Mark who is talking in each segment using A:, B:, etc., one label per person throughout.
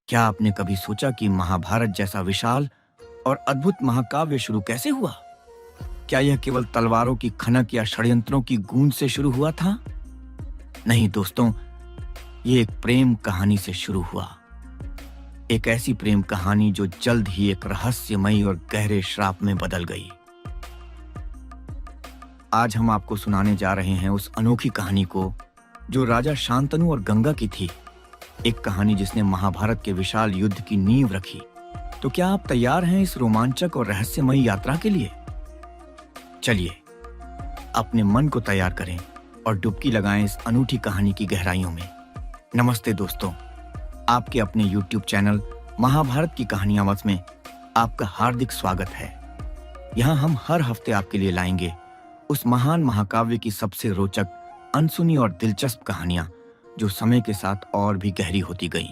A: क्या आपने कभी सोचा कि महाभारत जैसा विशाल और अद्भुत महाकाव्य शुरू कैसे हुआ? क्या यह केवल तलवारों की खनक या षड्यंत्रों की गूंज से शुरू हुआ था? नहीं दोस्तों, ये एक प्रेम कहानी से शुरू हुआ। एक ऐसी प्रेम कहानी जो जल्द ही एक रहस्यमयी और गहरे श्राप में बदल गई। आज हम आपको सुनाने जा रहे हैं उस अनोखी कहानी को जो राजा शांतनु और गंगा की थी। एक कहानी जिसने महाभारत के विशाल युद्ध की नींव रखी। तो क्या आप तैयार हैं इस रोमांचक और रहस्यमयी यात्रा के लिए? चलिए, अपने मन को तैयार करें और डुबकी लगाएं इस अनूठी कहानी की गहराइयों में। नमस्ते दोस्तों, आपके अपने YouTube चैनल महाभारत की कहानियां में आपका हार्दिक स्वागत है। यहाँ हम हर हफ्ते आपके लिए लाएंगे उस महान महाकाव्य की सबसे रोचक, अनसुनी और दिलचस्प कहानियां जो समय के साथ और भी गहरी होती गईं।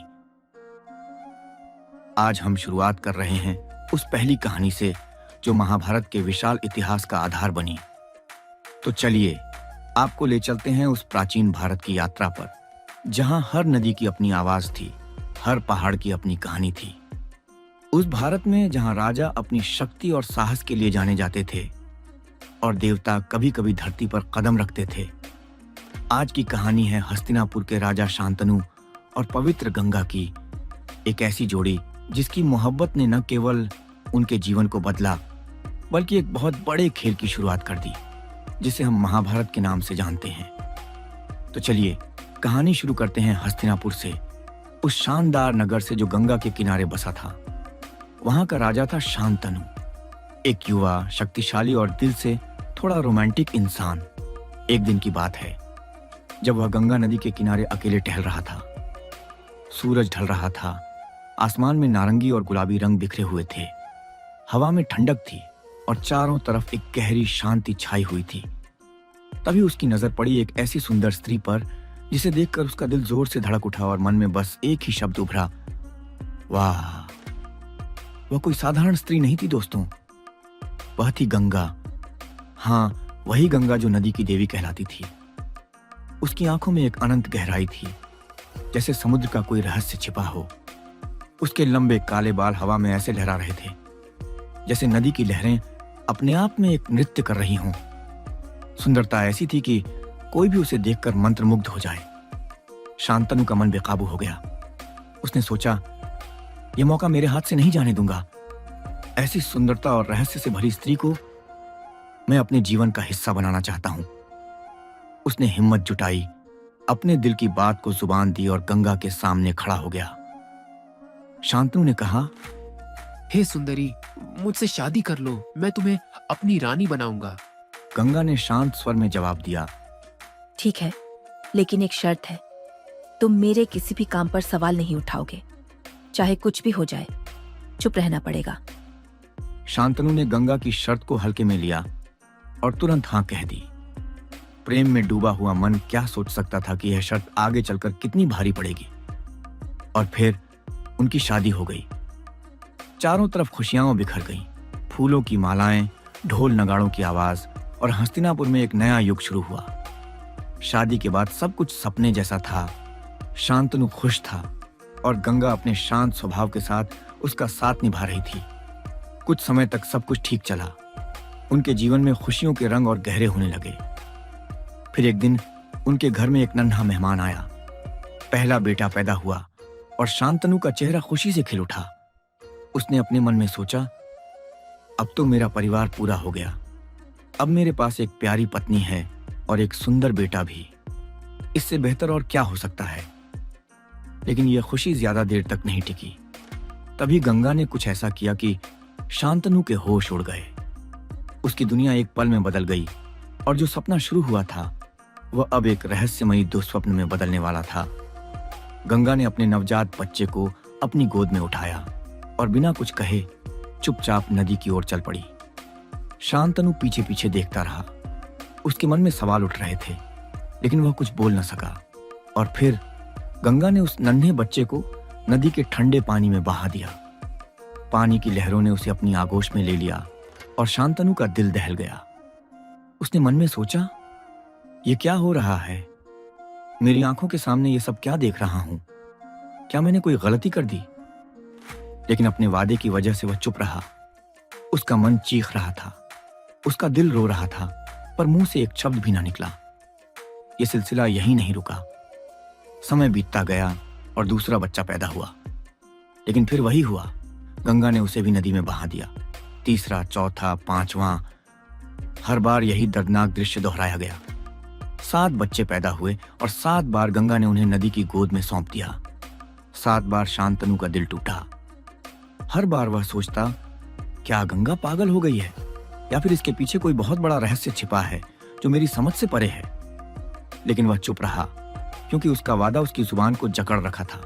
A: आज हम शुरुआत कर रहे हैं उस पहली कहानी से जो महाभारत के विशाल इतिहास का आधार बनी। तो चलिए, आपको ले चलते हैं उस प्राचीन भारत की यात्रा पर, जहां हर नदी की अपनी आवाज थी, हर पहाड़ की अपनी कहानी थी। उस भारत में जहां राजा अपनी शक्ति और साहस के लिए जाने जाते थे और देवता कभी कभी धरती पर कदम रखते थे। आज की कहानी है हस्तिनापुर के राजा शांतनु और पवित्र गंगा की, एक ऐसी जोड़ी जिसकी मोहब्बत ने न केवल उनके जीवन को बदला, बल्कि एक बहुत बड़े खेल की शुरुआत कर दी, जिसे हम महाभारत के नाम से जानते हैं। तो चलिए, कहानी शुरू करते हैं हस्तिनापुर से, उस शानदार नगर से जो गंगा के किनारे बसा था। वहां का राजा था शांतनु, एक युवा, शक्तिशाली और दिल से थोड़ा रोमांटिक इंसान। एक दिन की बात है जब वह गंगा नदी के किनारे अकेले टहल रहा था। सूरज ढल रहा था, आसमान में नारंगी और गुलाबी रंग बिखरे हुए थे, हवा में ठंडक थी और चारों तरफ एक गहरी शांति छाई हुई थी। तभी उसकी नजर पड़ी एक ऐसी सुंदर स्त्री पर जिसे देखकर उसका दिल जोर से धड़क उठा और मन में बस एक ही शब्द उभरा, वाह। वह कोई साधारण स्त्री नहीं थी दोस्तों, वह थी गंगा। हाँ, वही गंगा जो नदी की देवी कहलाती थी। उसकी आंखों में एक अनंत गहराई थी, जैसे समुद्र का कोई रहस्य छिपा हो। उसके लंबे काले बाल हवा में ऐसे लहरा रहे थे जैसे नदी की लहरें अपने आप में एक नृत्य कर रही हों। सुंदरता ऐसी थी कि कोई भी उसे देखकर मंत्रमुग्ध हो जाए। शांतनु का मन बेकाबू हो गया। उसने सोचा, यह मौका मेरे हाथ से नहीं जाने दूंगा। ऐसी सुंदरता और रहस्य से भरी स्त्री को मैं अपने जीवन का हिस्सा बनाना चाहता हूं। उसने हिम्मत जुटाई, अपने दिल की बात को जुबान दी और गंगा के सामने खड़ा हो गया। शांतनु ने कहा,
B: हे सुंदरी, मुझसे शादी कर लो, मैं तुम्हें अपनी रानी बनाऊंगा।
A: गंगा ने शांत स्वर में जवाब दिया,
C: ठीक है, लेकिन एक शर्त है। तुम मेरे किसी भी काम पर सवाल नहीं उठाओगे, चाहे कुछ भी हो जाए। चुप रहना पड़ेगा।
A: शांतनु ने गंगा की शर्त को हल्के में लिया और तुरंत हाँ कह दी। प्रेम में डूबा हुआ मन क्या सोच सकता था कि यह शर्त आगे चलकर कितनी भारी पड़ेगी। और फिर उनकी शादी हो गई। चारों तरफ खुशियां बिखर गईं, फूलों की मालाएं, ढोल नगाड़ों की आवाज, और हस्तिनापुर में एक नया युग शुरू हुआ। शादी के बाद सब कुछ सपने जैसा था। शांतनु खुश था और गंगा अपने शांत स्वभाव के साथ उसका साथ निभा रही थी। कुछ समय तक सब कुछ ठीक चला। उनके जीवन में खुशियों के रंग और गहरे होने लगे। फिर एक दिन उनके घर में एक नन्हा मेहमान आया। पहला बेटा पैदा हुआ और शांतनु का चेहरा खुशी से खिल उठा। उसने अपने मन में सोचा, अब तो मेरा परिवार पूरा हो गया। अब मेरे पास एक प्यारी पत्नी है और एक सुंदर बेटा भी। इससे बेहतर और क्या हो सकता है। लेकिन यह खुशी ज्यादा देर तक नहीं टिकी। तभी गंगा ने कुछ ऐसा किया कि शांतनु के होश उड़ गए। उसकी दुनिया एक पल में बदल गई और जो सपना शुरू हुआ था वह अब एक रहस्यमयी दुस्वप्न में बदलने वाला था। गंगा ने अपने नवजात बच्चे को अपनी गोद में उठाया और बिना कुछ कहे चुपचाप नदी की ओर चल पड़ी। शांतनु पीछे पीछे देखता रहा। उसके मन में सवाल उठ रहे थे, लेकिन वह कुछ बोल न सका। और फिर गंगा ने उस नन्हे बच्चे को नदी के ठंडे पानी में बहा दिया। पानी की लहरों ने उसे अपनी आगोश में ले लिया और शांतनु का दिल दहल गया। उसने मन में सोचा, ये क्या हो रहा है? मेरी आंखों के सामने ये सब क्या देख रहा हूं? क्या मैंने कोई गलती कर दी? लेकिन अपने वादे की वजह से वह चुप रहा। उसका मन चीख रहा था, उसका दिल रो रहा था, पर मुंह से एक शब्द भी ना निकला। यह सिलसिला यहीं नहीं रुका। समय बीतता गया और दूसरा बच्चा पैदा हुआ, लेकिन फिर वही हुआ। गंगा ने उसे भी नदी में बहा दिया। तीसरा, चौथा, पांचवां, हर बार यही दर्दनाक दृश्य दोहराया गया। 7 बच्चे पैदा हुए और 7 बार गंगा ने उन्हें नदी की गोद में सौंप दिया। 7 बार शांतनु का दिल टूटा। हर बार वह सोचता, क्या गंगा पागल हो गई है या फिर इसके पीछे कोई बहुत बड़ा रहस्य छिपा है जो मेरी समझ से परे है। लेकिन वह चुप रहा, क्योंकि उसका वादा उसकी जुबान को जकड़ रखा था।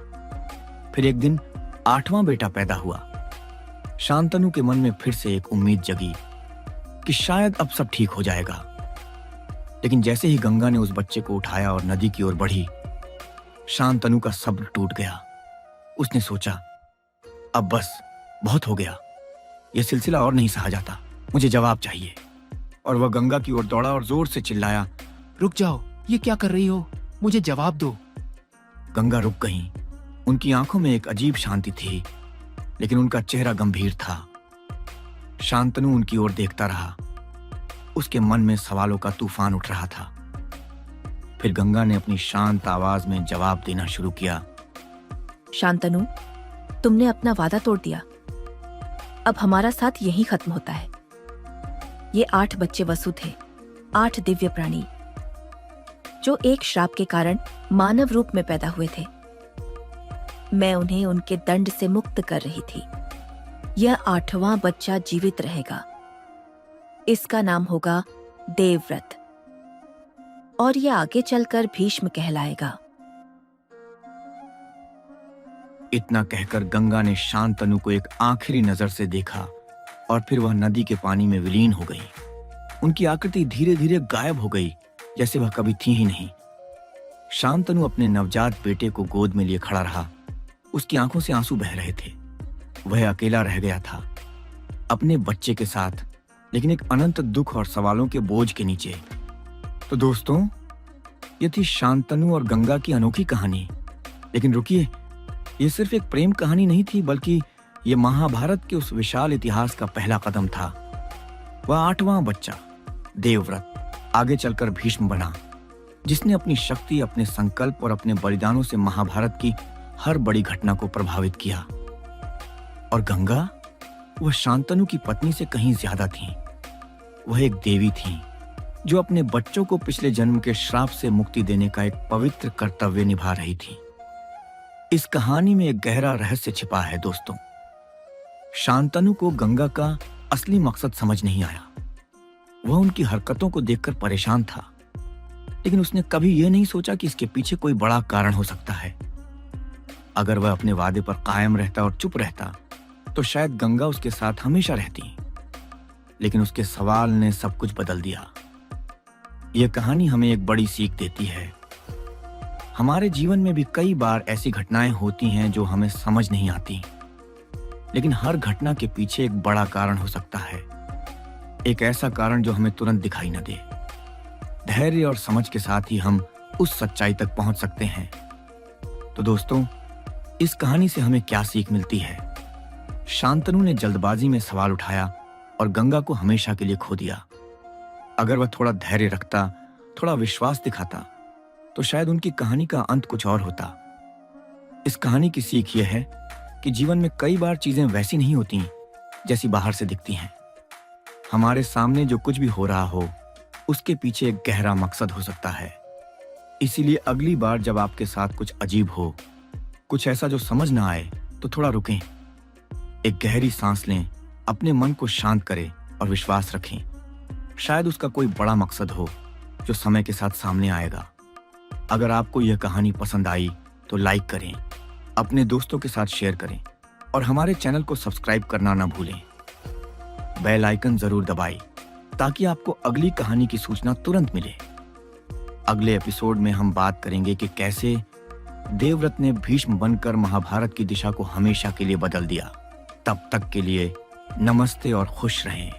A: फिर एक दिन 8वां बेटा पैदा हुआ। शांतनु के मन में फिर से एक उम्मीद जगी कि शायद अब सब ठीक हो जाएगा। लेकिन जैसे ही गंगा ने उस बच्चे को उठाया और नदी की ओर बढ़ी, शांतनु का सब्र टूट गया। उसने सोचा, अब बस बहुत हो गया, यह सिलसिला और नहीं सहा जाता, मुझे जवाब चाहिए। और वह गंगा की ओर दौड़ा और जोर से चिल्लाया,
B: रुक जाओ, ये क्या कर रही हो? मुझे जवाब दो।
A: गंगा रुक गईं। उनकी आंखों में एक अजीब शांति थी, लेकिन उनका चेहरा गंभीर था। शांतनु उनकी ओर देखता रहा। उसके मन में सवालों का तूफान उठ रहा था। फिर गंगा ने अपनी शांत आवाज में जवाब देना शुरू किया।
C: शांतनु, तुमने अपना वादा तोड़ दिया। अब हमारा साथ यहीं खत्म होता है। ये 8 बच्चे वसु थे, 8 दिव्य प्राणी, जो एक श्राप के कारण मानव रूप में पैदा हुए थे। मैं उन्हें उनके दंड से मुक्त कर रही थी। यह 8वां बच्चा जीवित रहेगा। इसका नाम होगा देवव्रत, और यह आगे चलकर भीष्म कहलाएगा।
A: इतना कहकर गंगा ने शांतनु को एक आखिरी नजर से देखा और फिर वह नदी के पानी में विलीन हो गई। उनकी आकृति धीरे धीरे गायब हो गई, जैसे वह कभी थी ही नहीं। शांतनु अपने नवजात बेटे को गोद में लिए खड़ा रहा। उसकी आंखों से आंसू बह रहे थे। वह अकेला रह गया था, अपने बच्चे के साथ, लेकिन एक अनंत दुख और सवालों के बोझ के नीचे। तो दोस्तों, यह थी शांतनु और गंगा की अनोखी कहानी। लेकिन रुकिए, यह सिर्फ एक प्रेम कहानी नहीं थी, बल्कि यह महाभारत के उस विशाल इतिहास का पहला कदम था। वह 8वां बच्चा देवव्रत आगे चलकर भीष्म बना, जिसने अपनी शक्ति, अपने संकल्प और अपने बलिदानों से महाभारत की हर बड़ी घटना को प्रभावित किया। और गंगा, वह शांतनु की पत्नी से कहीं ज्यादा थी। वह एक देवी थी जो अपने बच्चों को पिछले जन्म के श्राप से मुक्ति देने का एक पवित्र कर्तव्य निभा रही थी। इस कहानी में एक गहरा रहस्य छिपा है दोस्तों। शांतनु को गंगा का असली मकसद समझ नहीं आया। वह उनकी हरकतों को देखकर परेशान था, लेकिन उसने कभी यह नहीं सोचा कि इसके पीछे कोई बड़ा कारण हो सकता है। अगर वह अपने वादे पर कायम रहता और चुप रहता, तो शायद गंगा उसके साथ हमेशा रहती। लेकिन उसके सवाल ने सब कुछ बदल दिया। यह कहानी हमें एक बड़ी सीख देती है। हमारे जीवन में भी कई बार ऐसी घटनाएं होती हैं जो हमें समझ नहीं आती, लेकिन हर घटना के पीछे एक बड़ा कारण हो सकता है। एक ऐसा कारण जो हमें तुरंत दिखाई न दे। धैर्य और समझ के साथ ही हम उस सच्चाई तक पहुंच सकते हैं। तो दोस्तों, इस कहानी से हमें क्या सीख मिलती है? शांतनु ने जल्दबाजी में सवाल उठाया और गंगा को हमेशा के लिए खो दिया। अगर वह थोड़ा धैर्य रखता, थोड़ा विश्वास दिखाता, तो शायद उनकी कहानी का अंत कुछ और होता। इस कहानी की सीख यह है कि जीवन में कई बार चीजें वैसी नहीं होती जैसी बाहर से दिखती हैं। हमारे सामने जो कुछ भी हो रहा हो, उसके पीछे एक गहरा मकसद हो सकता है। इसीलिए अगली बार जब आपके साथ कुछ अजीब हो, कुछ ऐसा जो समझ ना आए, तो थोड़ा रुकें, एक गहरी सांस लें, अपने मन को शांत करें और विश्वास रखें। शायद उसका कोई बड़ा मकसद हो जो समय के साथ सामने आएगा। अगर आपको यह कहानी पसंद आई तो लाइक करें, अपने दोस्तों के साथ शेयर करें और हमारे चैनल को सब्सक्राइब करना ना भूलें। बेल आइकन जरूर दबाएं ताकि आपको अगली कहानी की सूचना तुरंत मिले। अगले एपिसोड में हम बात करेंगे कि कैसे देवव्रत ने भीष्म बनकर महाभारत की दिशा को हमेशा के लिए बदल दिया। तब तक के लिए नमस्ते और खुश रहें।